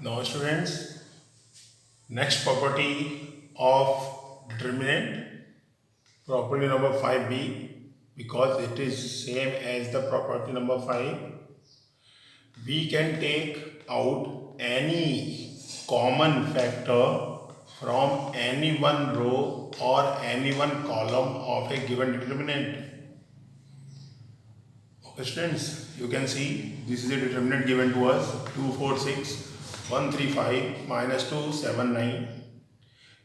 Now students, next property of determinant, property number 5b, because it is same as the property number 5, we can take out any common factor from any one row or any one column of a given determinant. Okay students, you can see this is a determinant given to us 2, 4, 6, 1, 3, 5, minus 2, 7, 9.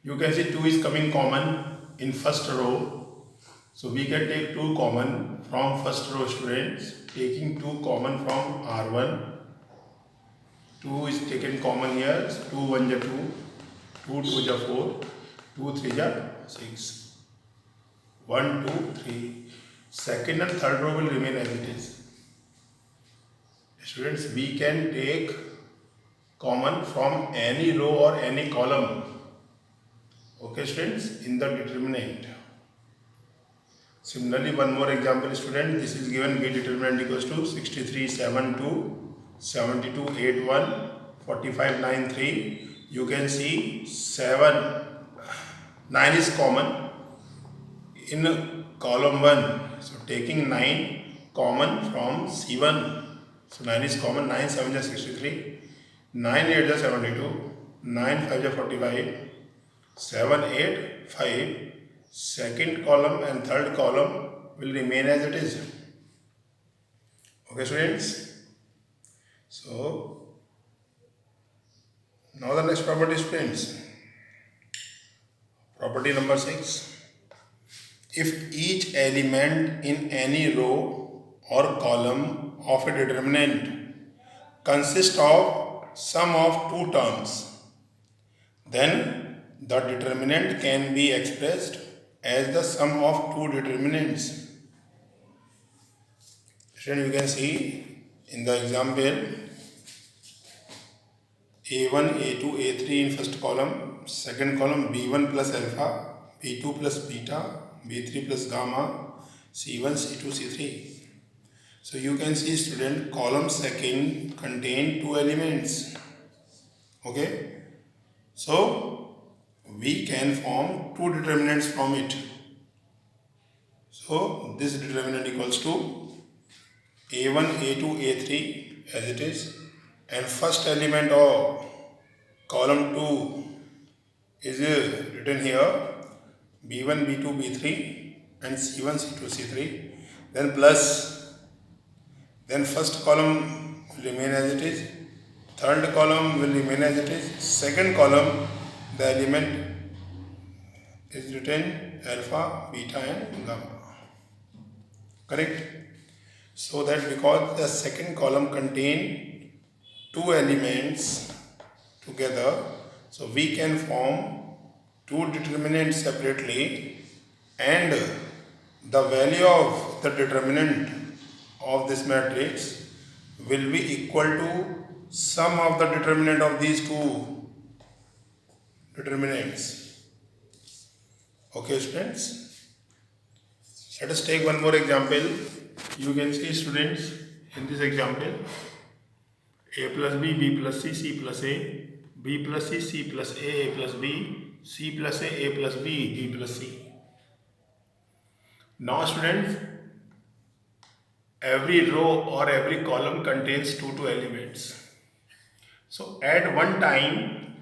You can see 2 is coming common in first row. So we can take 2 common from first row students. Taking 2 common from R1. 2 is taken common here. 2 1 is 2. 2 2 is 4. 2 3 is 6. 1 2 3. Second and third row will remain as it is. Students, we can take common from any row or any column. Okay students, in the determinant. Similarly, one more example student, this is given B determinant equals to 63 7 2 72 8 1 45 9 3. You can see 9 is common in column 1. So taking 9 common from C1. So 9 is common, 9 7 is 63, 9 8 is 72, 9 5 is 45, 7 8 5. Second column and third column will remain as it is. Okay students. So now the next property students. Property number 6. If each element in any row or column of a determinant consists of sum of two terms, then the determinant can be expressed as the sum of two determinants. Student, you can see in the example A1, A2, A3 in first column, second column B1 plus alpha, B2 plus beta, B3 plus gamma, C1, C2, C3. So you can see student, column second contain two elements. Okay. So we can form two determinants from it. So this determinant equals to A1, A2, A3 as it is, and first element of column 2 is written here B1, B2, B3 and C1, C2, C3, then plus, then first column will remain as it is, third column will remain as it is, second column the element is written alpha, beta and gamma. Correct? So that because the second column contain two elements together, so we can form two determinants separately, and the value of the determinant of this matrix will be equal to sum of the determinant of these two determinants. Okay students, let us take one more example. You can see students, in this example A plus B, B plus C, C plus A, B plus C, C plus A plus B, C plus A plus B, B plus C. Now students, every row or every column contains two elements. So at one time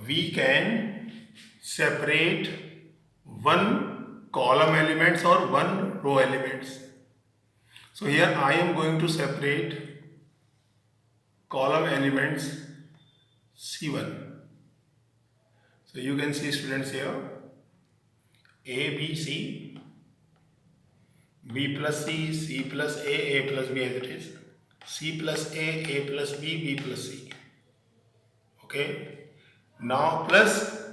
we can separate one column elements or one row elements. So here I am going to separate column elements C1. So you can see students here A, B, C, B plus C, C plus A plus B as it is, C plus A plus B, B plus C. Okay. Now plus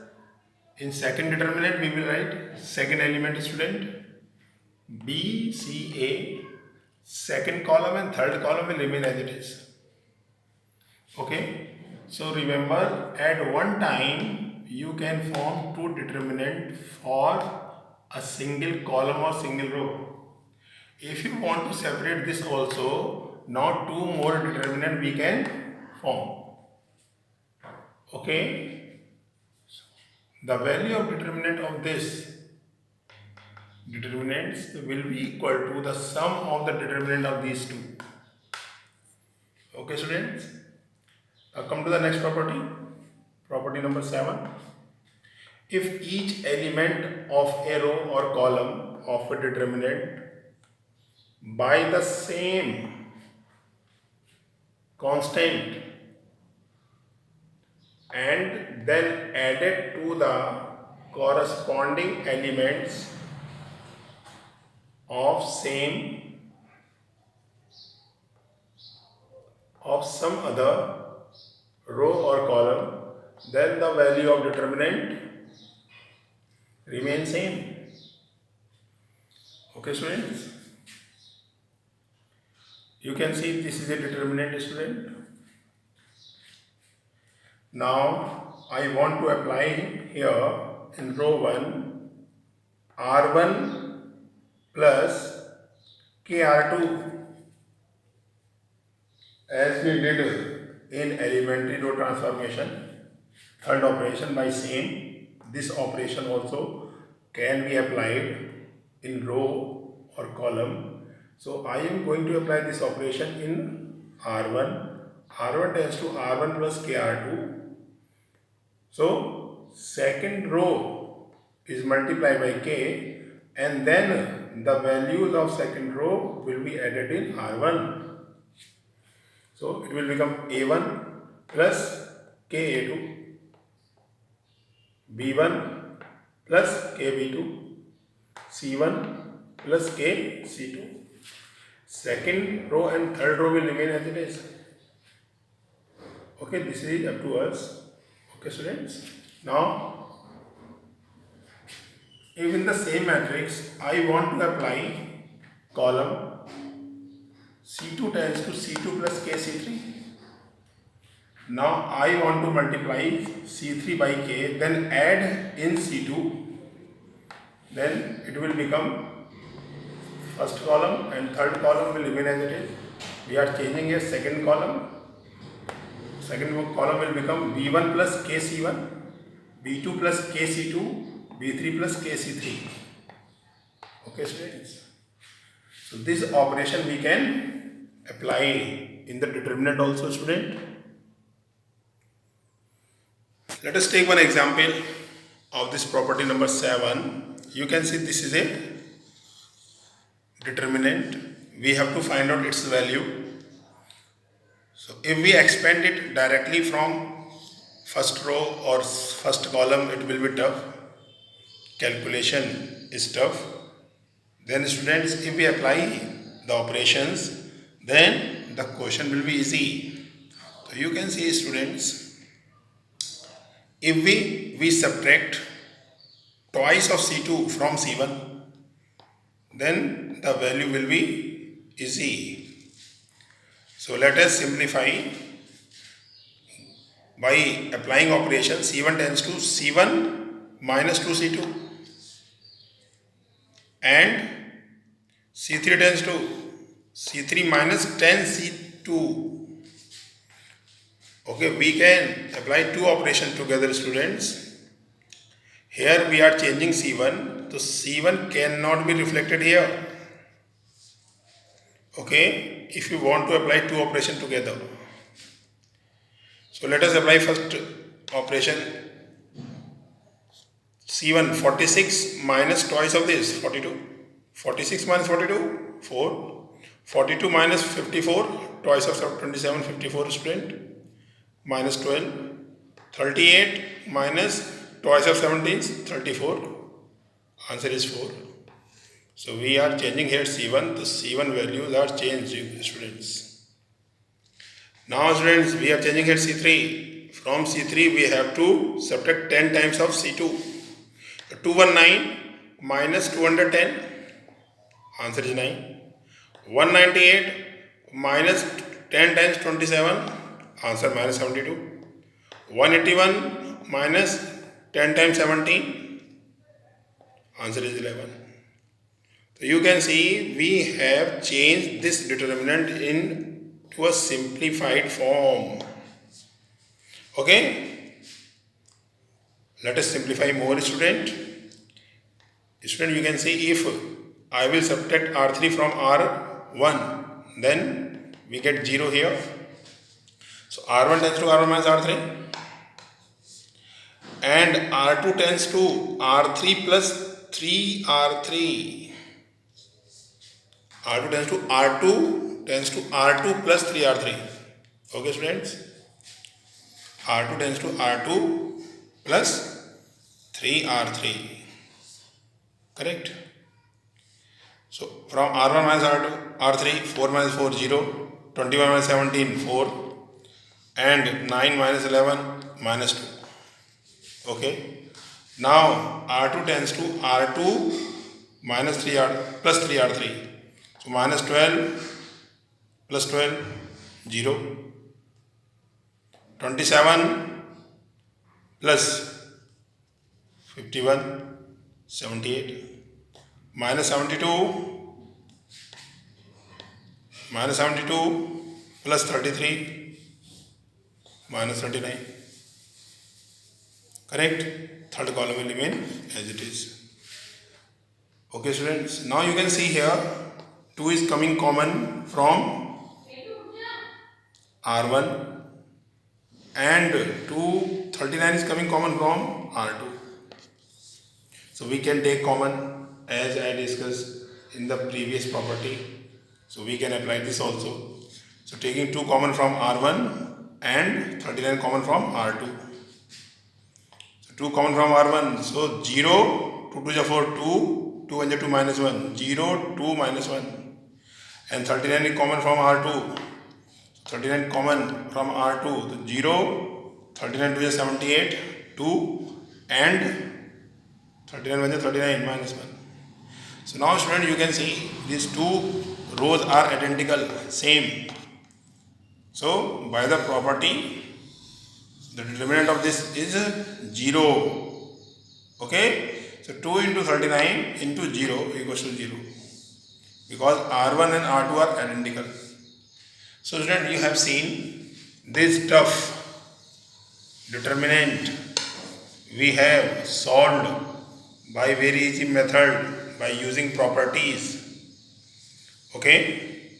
in second determinant we will write second element student B, C, A, second column and third column will remain as it is. Okay. So remember, at one time you can form two determinant for a single column or single row. If you want to separate this also, now two more determinant we can form. Okay, the value of determinant of this determinants will be equal to the sum of the determinant of these two. Okay, students. Now come to the next property. Property number 7. If each element of a row or column of a determinant by the same constant and then added to the corresponding elements of some other row or column, then the value of determinant remains same. Okay, students, you can see this is a determinant, student. Now I want to apply here in row 1 R1 plus KR2 as we did in elementary row transformation. Third operation by same, this operation also can be applied in row or column. So I am going to apply this operation in R1. R1 tends to R1 plus KR2. So second row is multiplied by K, and then the values of second row will be added in R1. So it will become A1 plus KA2, B1 plus KB2, C1 plus KC2. Second row and third row will remain as it is. Okay, this is up to us. Okay, students. Now, if in the same matrix I want to apply column C2 tends to C2 plus KC3. Now I want to multiply C3 by K, then add in C2, then it will become first column and third column will remain as it is. We are changing a second column. Second column will become B1 plus KC1, B2 plus KC2, B3 plus KC3. Okay, students. So this operation we can apply in the determinant also, student. Let us take one example of this property number 7. You can see this is a determinant. We have to find out its value. So if we expand it directly from first row or first column, it will be tough. Calculation is tough. Then students, if we apply the operations, then the question will be easy. So you can see, students, if we subtract twice of C2 from C1, then the value will be easy. So let us simplify by applying operation. C1 tends to C1 minus 2C2 and C3 tends to C3 minus 10C2. Okay, we can apply two operations together, students. Here we are changing C1, so C1 cannot be reflected here. Okay, if you want to apply two operations together. So let us apply first operation. C1 46 minus twice of this 42. 46 minus 42 4. 42 minus 54 twice of 27 54 student minus 12. 38 minus twice of 17 34. Answer is 4. So we are changing here C1. The C1 values are changed, students. Now students, we are changing here C3. From C3 we have to subtract 10 times of C2. 219 minus 210. Answer is 9. 198 minus 10 times 27. Answer minus 72. 181 minus 10 times 17. Answer is 11. So you can see we have changed this determinant into a simplified form. Okay. Let us simplify more, student. Student, you can see if I will subtract R3 from R1, then we get 0 here. So R1 tends to R1 minus R3, and R2 tends to R3 plus 3R3. R2 tends to R2 plus 3R3. Okay, students? R2 tends to R2 plus 3R3. Correct? So from R1 minus R2, R3, 4 minus 4, 0, 21 minus 17, 4, and 9 minus 11, minus 2. Okay. Now R2 tends to R2 minus 3R plus 3R3. So minus 12 plus 12, 0. 27 plus 51, 78. Minus 72 plus 33, minus 39. Correct? Third column will remain as it is. Okay, students. Now you can see here 2 is coming common from R1 and 39 is coming common from R2. So we can take common as I discussed in the previous property. So we can apply this also. So taking 2 common from R1 and 39 common from R2. So 2 common from R1. So 0, 2 to the 4, 2, 2 and the 2 minus 1, 0, 2 minus 1. And 39 is common from R2. 39 common from R2. So 0, 39 to the 78, 2 and 39 1 39 minus 1. So now student, you can see these 2 rows are identical, same. So by the property, the determinant of this is 0. Okay. So 2 into 39 into 0 equals to 0. Because R1 and R2 are identical. So student, you have seen this tough determinant we have solved by very easy method by using properties. Okay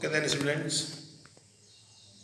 then students.